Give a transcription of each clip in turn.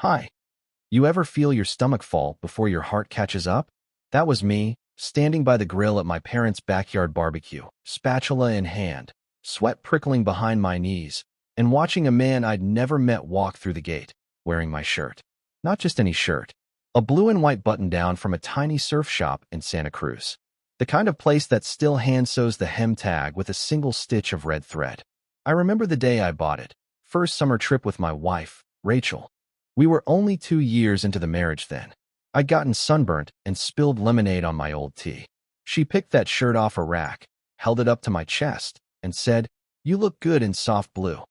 Hi. You ever feel your stomach fall before your heart catches up? That was me, standing by the grill at my parents' backyard barbecue, spatula in hand, sweat prickling behind my knees, and watching a man I'd never met walk through the gate, wearing my shirt. Not just any shirt. A blue and white button-down from a tiny surf shop in Santa Cruz. The kind of place that still hand-sews the hem tag with a single stitch of red thread. I remember the day I bought it. First summer trip with my wife, Rachel. We were only 2 years into the marriage then. I'd gotten sunburnt and spilled lemonade on my old tee. She picked that shirt off a rack, held it up to my chest, and said, "You look good in soft blue."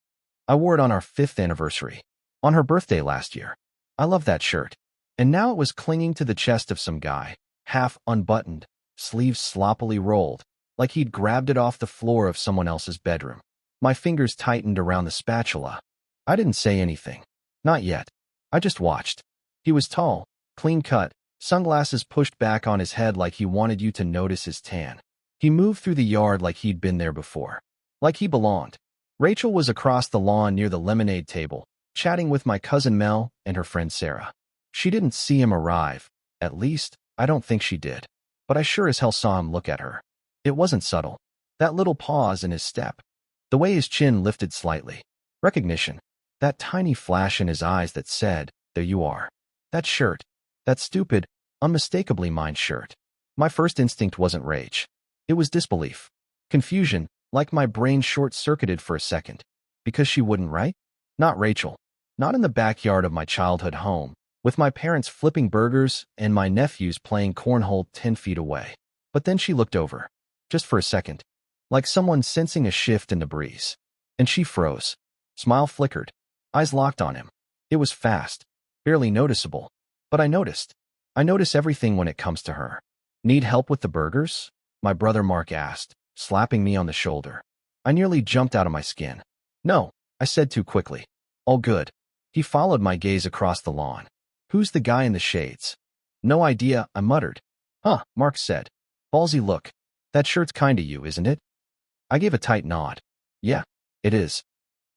I wore it on our 5th anniversary, on her birthday last year. I love that shirt. And now it was clinging to the chest of some guy, half unbuttoned, sleeves sloppily rolled, like he'd grabbed it off the floor of someone else's bedroom. My fingers tightened around the spatula. I didn't say anything. Not yet. I just watched. He was tall, clean-cut, sunglasses pushed back on his head like he wanted you to notice his tan. He moved through the yard like he'd been there before. Like he belonged. Rachel was across the lawn near the lemonade table, chatting with my cousin Mel and her friend Sarah. She didn't see him arrive. At least, I don't think she did. But I sure as hell saw him look at her. It wasn't subtle. That little pause in his step. The way his chin lifted slightly. Recognition. That tiny flash in his eyes that said, "There you are." That shirt. That stupid, unmistakably mine shirt. My first instinct wasn't rage. It was disbelief. Confusion, like my brain short-circuited for a second. Because she wouldn't, right? Not Rachel. Not in the backyard of my childhood home, with my parents flipping burgers and my nephews playing cornhole 10 feet away. But then she looked over. Just for a second. Like someone sensing a shift in the breeze. And she froze. Smile flickered. Eyes locked on him. It was fast. Barely noticeable. But I noticed. I notice everything when it comes to her. "Need help with the burgers?" my brother Mark asked, slapping me on the shoulder. I nearly jumped out of my skin. "No," I said too quickly. "All good." He followed my gaze across the lawn. "Who's the guy in the shades?" "No idea," I muttered. "Huh," Mark said. "Ballsy look. That shirt's kinda you, isn't it?" I gave a tight nod. "Yeah, it is."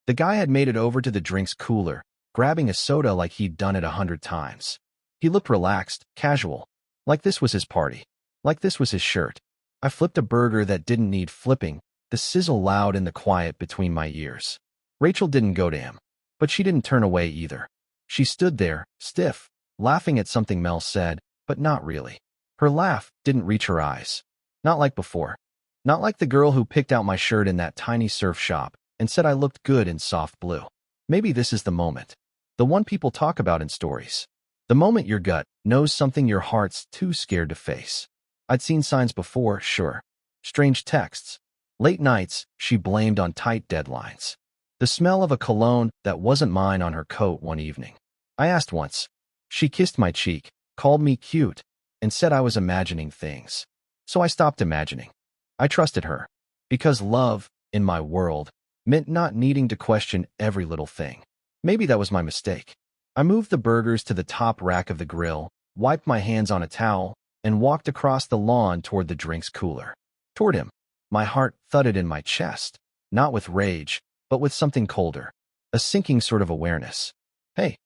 The guy had made it over to the drinks cooler, grabbing a soda like he'd done it 100 times. He looked relaxed, casual. Like this was his party. Like this was his shirt. I flipped a burger that didn't need flipping, the sizzle loud in the quiet between my ears. Rachel didn't go to him. But she didn't turn away either. She stood there, stiff, laughing at something Mel said, but not really. Her laugh didn't reach her eyes. Not like before. Not like the girl who picked out my shirt in that tiny surf shop and said I looked good in soft blue. Maybe this is the moment. The one people talk about in stories. The moment your gut knows something your heart's too scared to face. I'd seen signs before, sure. Strange texts. Late nights she blamed on tight deadlines. The smell of a cologne that wasn't mine on her coat one evening. I asked once. She kissed my cheek, called me cute, and said I was imagining things. So I stopped imagining. I trusted her. Because love, in my world, meant not needing to question every little thing. Maybe that was my mistake. I moved the burgers to the top rack of the grill, wiped my hands on a towel, and walked across the lawn toward the drinks cooler. Toward him. My heart thudded in my chest, not with rage, but with something colder. A sinking sort of awareness. "Hey,"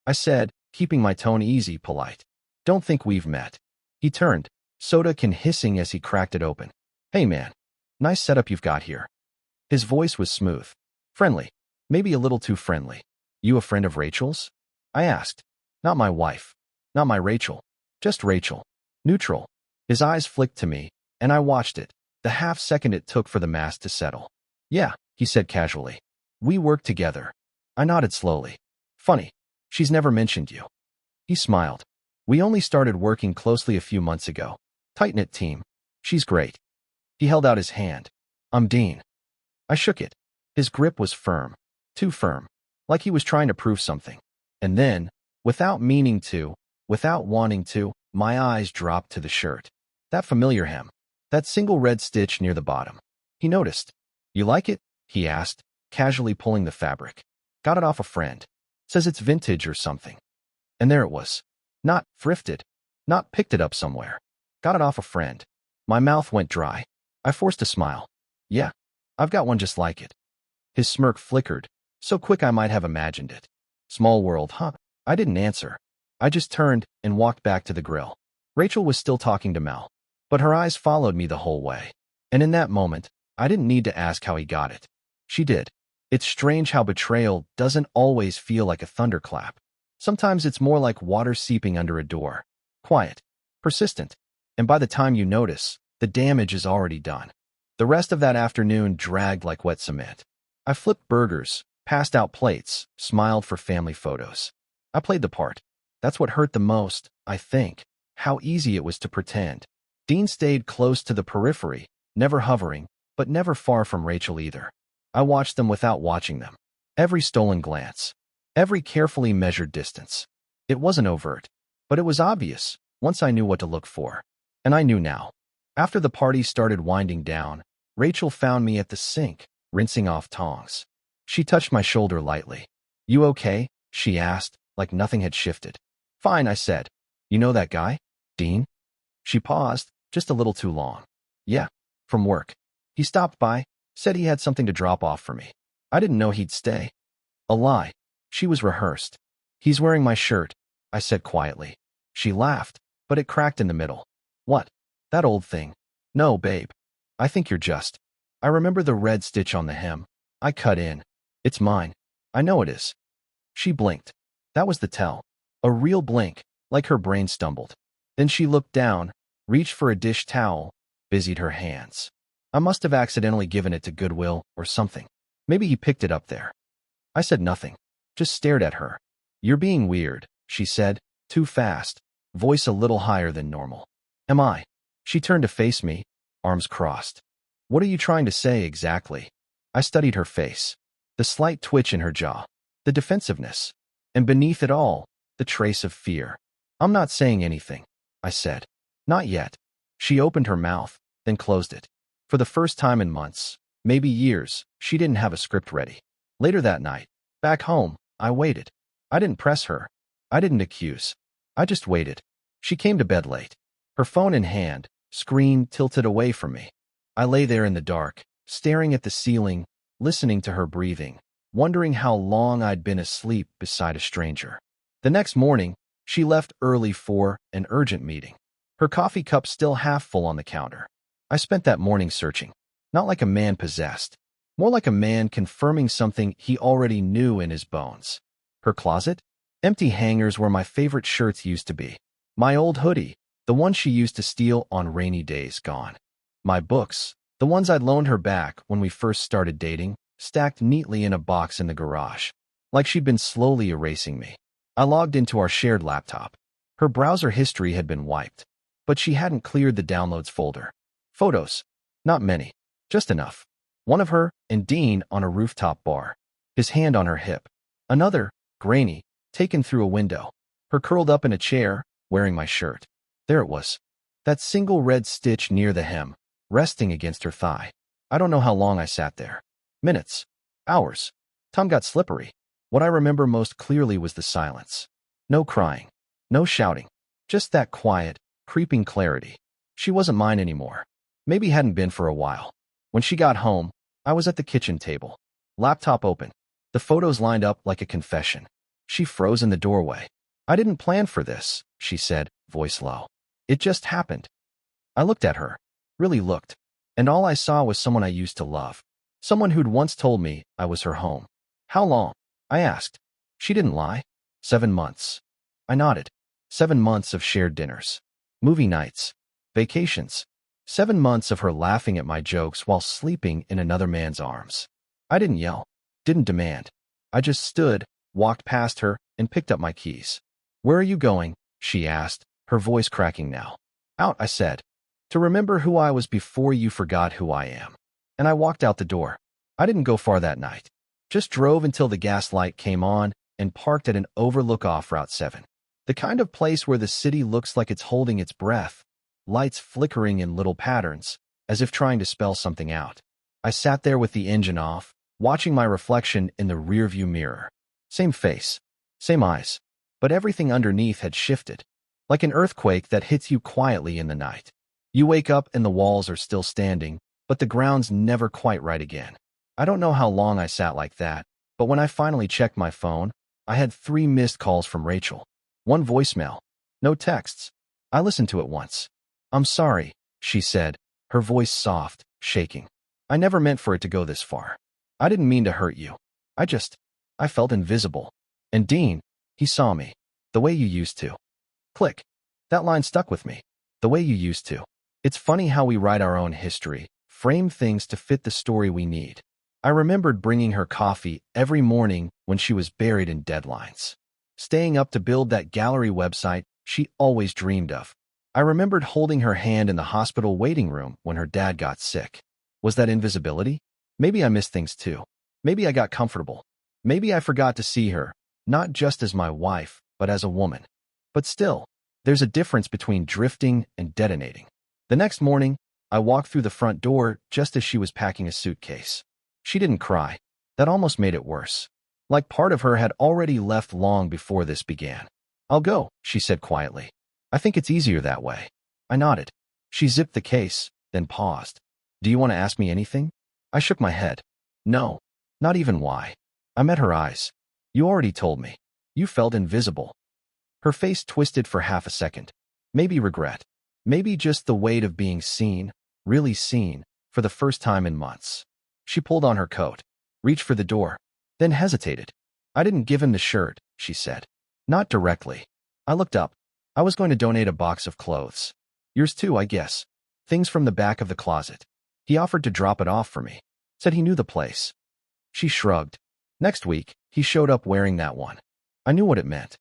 I said, keeping my tone easy, polite. "Don't think we've met." He turned, soda can hissing as he cracked it open. "Hey man, nice setup you've got here." His voice was smooth. Friendly. Maybe a little too friendly. "You a friend of Rachel's?" I asked. "Not my wife. Not my Rachel. Just Rachel." Neutral. His eyes flicked to me, and I watched it, the half second it took for the mask to settle. "Yeah," he said casually. "We work together." I nodded slowly. "Funny. She's never mentioned you." He smiled. "We only started working closely a few months ago. Tight-knit team. She's great." He held out his hand. "I'm Dean." I shook it. His grip was firm. Too firm. Like he was trying to prove something. And then, without meaning to, without wanting to, my eyes dropped to the shirt. That familiar hem. That single red stitch near the bottom. He noticed. "You like it?" he asked, casually pulling the fabric. "Got it off a friend. Says it's vintage or something." And there it was. Not thrifted. Not picked it up somewhere. Got it off a friend. My mouth went dry. I forced a smile. "Yeah, I've got one just like it." His smirk flickered, so quick I might have imagined it. "Small world, huh?" I didn't answer. I just turned and walked back to the grill. Rachel was still talking to Mel, but her eyes followed me the whole way. And in that moment, I didn't need to ask how he got it. She did. It's strange how betrayal doesn't always feel like a thunderclap. Sometimes it's more like water seeping under a door. Quiet, persistent, and by the time you notice, the damage is already done. The rest of that afternoon dragged like wet cement. I flipped burgers, passed out plates, smiled for family photos. I played the part. That's what hurt the most, I think, how easy it was to pretend. Dean stayed close to the periphery, never hovering, but never far from Rachel either. I watched them without watching them. Every stolen glance, every carefully measured distance. It wasn't overt, but it was obvious once I knew what to look for. And I knew now. After the party started winding down, Rachel found me at the sink, rinsing off tongs. She touched my shoulder lightly. "You okay?" she asked, like nothing had shifted. "Fine," I said. "You know that guy? Dean?" She paused, just a little too long. "Yeah, from work. He stopped by, said he had something to drop off for me. I didn't know he'd stay." A lie. She was rehearsed. "He's wearing my shirt," I said quietly. She laughed, but it cracked in the middle. "What? That old thing?" "No, babe. I think you're just." I remember the red stitch on the hem. I cut in. "It's mine. I know it is." She blinked. That was the tell. A real blink, like her brain stumbled. Then she looked down, reached for a dish towel, busied her hands. I must have accidentally given it to Goodwill or something. Maybe he picked it up there. I said nothing, just stared at her. "You're being weird," she said, too fast, voice a little higher than normal. "Am I?" She turned to face me, arms crossed. "What are you trying to say exactly?" I studied her face, the slight twitch in her jaw, the defensiveness, and beneath it all, the trace of fear. "I'm not saying anything," I said. "Not yet." She opened her mouth, then closed it. For the first time in months, maybe years, she didn't have a script ready. Later that night, back home, I waited. I didn't press her. I didn't accuse. I just waited. She came to bed late, her phone in hand, screen tilted away from me. I lay there in the dark, staring at the ceiling, listening to her breathing, wondering how long I'd been asleep beside a stranger. The next morning, she left early for an urgent meeting. Her coffee cup still half full on the counter. I spent that morning searching, not like a man possessed, more like a man confirming something he already knew in his bones. Her closet? Empty hangers where my favorite shirts used to be. My old hoodie, the one she used to steal on rainy days, gone. My books, the ones I'd loaned her back when we first started dating, stacked neatly in a box in the garage, like she'd been slowly erasing me. I logged into our shared laptop. Her browser history had been wiped, but she hadn't cleared the downloads folder. Photos. Not many. Just enough. One of her and Dean on a rooftop bar, his hand on her hip. Another, grainy, taken through a window. Her curled up in a chair, wearing my shirt. There it was. That single red stitch near the hem, resting against her thigh. I don't know how long I sat there. Minutes. Hours. Tongue got slippery. What I remember most clearly was the silence. No crying. No shouting. Just that quiet, creeping clarity. She wasn't mine anymore. Maybe hadn't been for a while. When she got home, I was at the kitchen table. Laptop open. The photos lined up like a confession. She froze in the doorway. "I didn't plan for this," she said, voice low. "It just happened." I looked at her. Really looked. And all I saw was someone I used to love. Someone who'd once told me I was her home. "How long?" I asked. She didn't lie. 7 months. I nodded. 7 months of shared dinners. Movie nights. Vacations. 7 months of her laughing at my jokes while sleeping in another man's arms. I didn't yell. Didn't demand. I just stood, walked past her, and picked up my keys. "Where are you going?" she asked, her voice cracking now. "Out," I said. "To remember who I was before you forgot who I am." And I walked out the door. I didn't go far that night. Just drove until the gas light came on and parked at an overlook off Route 7. The kind of place where the city looks like it's holding its breath, lights flickering in little patterns, as if trying to spell something out. I sat there with the engine off, watching my reflection in the rearview mirror. Same face, same eyes, but everything underneath had shifted, like an earthquake that hits you quietly in the night. You wake up and the walls are still standing, but the ground's never quite right again. I don't know how long I sat like that, but when I finally checked my phone, I had 3 missed calls from Rachel. 1 voicemail. No texts. I listened to it once. "I'm sorry," she said, her voice soft, shaking. "I never meant for it to go this far. I didn't mean to hurt you. I felt invisible. And Dean, he saw me. The way you used to." Click. That line stuck with me. The way you used to. It's funny how we write our own history, frame things to fit the story we need. I remembered bringing her coffee every morning when she was buried in deadlines. Staying up to build that gallery website she always dreamed of. I remembered holding her hand in the hospital waiting room when her dad got sick. Was that invisibility? Maybe I missed things too. Maybe I got comfortable. Maybe I forgot to see her, not just as my wife, but as a woman. But still, there's a difference between drifting and detonating. The next morning, I walked through the front door just as she was packing a suitcase. She didn't cry. That almost made it worse. Like part of her had already left long before this began. "I'll go," she said quietly. "I think it's easier that way." I nodded. She zipped the case, then paused. "Do you want to ask me anything?" I shook my head. "No, not even why." I met her eyes. "You already told me. You felt invisible." Her face twisted for half a second. Maybe regret. Maybe just the weight of being seen, really seen, for the first time in months. She pulled on her coat, reached for the door, then hesitated. "I didn't give him the shirt," she said. Not directly. I looked up. "I was going to donate a box of clothes. Yours too, I guess. Things from the back of the closet. He offered to drop it off for me. Said he knew the place." She shrugged. "Next week, he showed up wearing that one." I knew what it meant.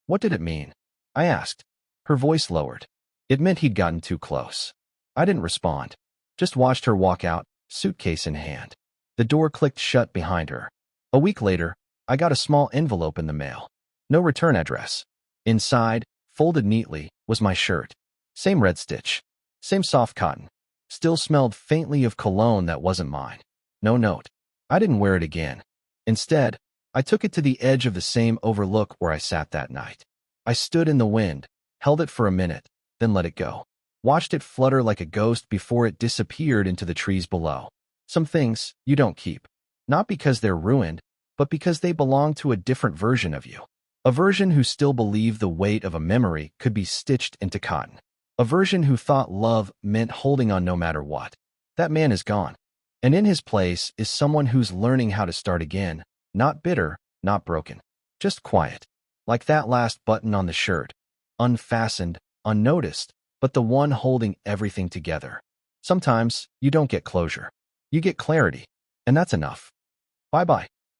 "What did it mean?" I asked. Her voice lowered. "It meant he'd gotten too close." I didn't respond. Just watched her walk out, suitcase in hand. The door clicked shut behind her. A week later, I got a small envelope in the mail. No return address. Inside, folded neatly, was my shirt. Same red stitch. Same soft cotton. Still smelled faintly of cologne that wasn't mine. No note. I didn't wear it again. Instead, I took it to the edge of the same overlook where I sat that night. I stood in the wind, held it for a minute, then let it go. Watched it flutter like a ghost before it disappeared into the trees below. Some things you don't keep. Not because they're ruined, but because they belong to a different version of you. A version who still believed the weight of a memory could be stitched into cotton. A version who thought love meant holding on no matter what. That man is gone. And in his place is someone who's learning how to start again, not bitter, not broken, just quiet. Like that last button on the shirt. Unfastened, unnoticed, but the one holding everything together. Sometimes you don't get closure. You get clarity, and that's enough. Bye-bye.